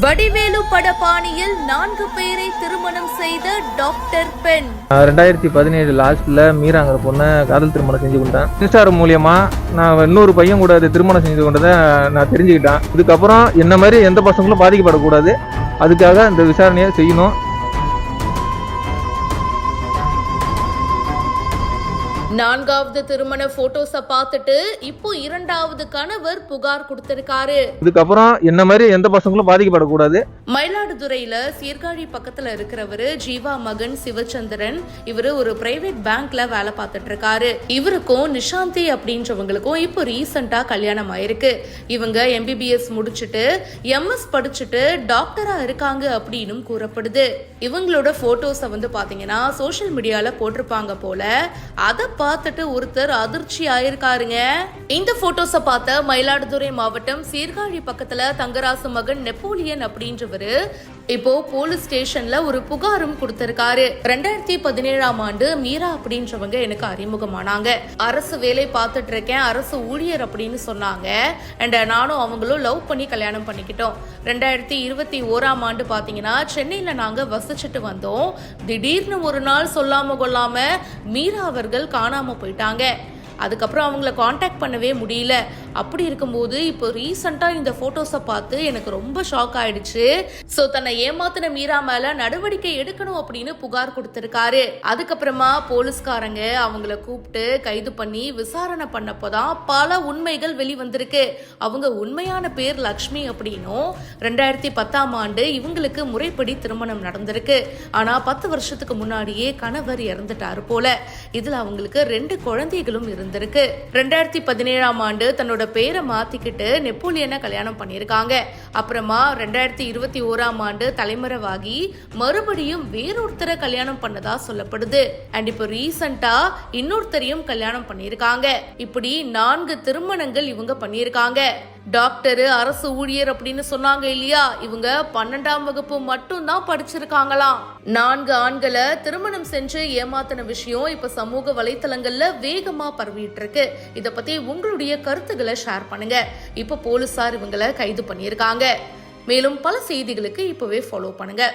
வடிவேலு படப்பாணியில் 4 பேரை திருமணம் செய்த டாக்டர் பெண். 2017 லாஸ்ட்ல மீராங்கிற பொண்ணை காதல் திருமணம் செஞ்சு கொண்டேன். இன்ஸ்டாகிராம் மூலியமா நான் இன்னொரு பையன் கூட திருமணம் செஞ்சு கொண்டதை நான் தெரிஞ்சுக்கிட்டேன். இதுக்கப்புறம் என்ன மாதிரி எந்த பசங்களும் பாதிக்கப்படக்கூடாது, அதுக்காக இந்த விசாரணையை செய்யணும். 4வது திருமண போட்டோஸ பார்த்துட்டு இப்போ 2வது கணவர் புகார் கொடுத்திருக்காரு. இதுக்கப்புறம் என்ன மாதிரி எந்த பசங்களும் பாதிக்கப்படக்கூடாது. மயிலாடுதுறையில சீர்காழி பக்கத்துல இருக்கிறவரு ஜீவா மகன் சிவச்சந்திரன். இவரு ஒரு பிரைவேட் பேங்க்ல வேலை பார்த்துட்டு இருக்காரு. இவருக்கும் நிஷாந்தி அப்படின்றவங்களுக்கும் இப்போ ரீசெண்டா கல்யாணம் ஆயிருக்கு. இவங்க MBBS முடிச்சுட்டு MS படிச்சுட்டு டாக்டரா இருக்காங்க அப்படின்னு கூறப்படுது. இவங்களோட போட்டோஸ பாத்தீங்கன்னா சோசியல் மீடியால போட்டிருப்பாங்க போல. அத பார்த்துட்டு ஒருத்தர் அதிர்ச்சி ஆயிருக்காருங்க. இந்த போட்டோஸ பார்த்த மயிலாடுதுறை மாவட்டம் சீர்காழி பக்கத்துல தங்கராசு மகன் நெப்போலியன் அப்படின்றவரு இப்போ போலீஸ் ஸ்டேஷன்ல ஒரு புகாரும் கொடுத்திருக்காரு. 2017ஆம் ஆண்டு மீரா அப்படின்றவங்க எனக்கு அறிமுகமானாங்க. அரசு வேலை பார்த்துட்டு இருக்கேன், அரசு ஊழியர் அப்படின்னு சொன்னாங்க. அண்ட் நானும் அவங்களும் லவ் பண்ணி கல்யாணம் பண்ணிக்கிட்டோம். 2021ஆம் ஆண்டு பாத்தீங்கன்னா சென்னையில நாங்க வசிச்சுட்டு வந்தோம். திடீர்னு ஒரு நாள் சொல்லாம கொள்ளாம மீரா அவர்கள் காணாம போயிட்டாங்க. அதுக்கப்புறம் அவங்கள காண்டாக்ட் பண்ணவே முடியல. அப்படி இருக்கும்போது இப்போ ரீசெண்டா இந்த போட்டோஸை பார்த்து எனக்கு ரொம்ப ஷாக் ஆயிடுச்சு. சோ தன்னை ஏமாத்தின மீரா மேல நடவடிக்கை எடுக்கணும் அப்படின்னு புகார் கொடுத்திருக்காரு. அதுக்கப்புறமா போலீஸ்காரங்க அவங்கள கூப்பிட்டு கைது பண்ணி விசாரணை பண்ணப்போதான் பல உண்மைகள் வெளிவந்திருக்கு. அவங்க உண்மையான பேர் லக்ஷ்மி அப்படின்னும் 2010ஆம் ஆண்டு இவங்களுக்கு முறைப்படி திருமணம் நடந்திருக்கு. ஆனா 10 வருஷத்துக்கு முன்னாடியே கணவர் இறந்துட்டாரு போல. இதுல அவங்களுக்கு 2 குழந்தைகளும் இருந்திருக்கு. 2017ஆம் ஆண்டு தன்னோட பேரை மாத்திக்கிட்டு நெப்போலியனை கல்யாணம் பண்ணியிருக்காங்க. அப்புறமா 2021ஆம் ஆண்டு தலைமறைவாகி மறுபடியும் வேறொருத்தரை கல்யாணம் பண்ணதா சொல்லப்படுது. அண்ட் இப்போ ரீசெண்டா இன்னொருத்தரையும் கல்யாணம் பண்ணியிருக்காங்க. இப்படி 4 திருமணங்கள் இவங்க பண்ணியிருக்காங்க. டாக்டர், அரசு ஊழியர் அப்படின்னு சொன்னாங்க இல்லையா, இவங்க 12ஆம் வகுப்பு மட்டும் தான் படிச்சிருக்காங்களாம். 4 ஆண்களை திருமணம் செஞ்சு ஏமாத்தின விஷயம் இப்ப சமூக வலைத்தளங்கள்ல வேகமா பரவிட்டு இருக்கு. இத பத்தி உங்களுடைய கருத்துக்களை ஷேர் பண்ணுங்க. இப்ப போலீசார் இவங்களை கைது பண்ணியிருக்காங்க. மேலும் பல செய்திகளுக்கு இப்பவே ஃபாலோ பண்ணுங்க.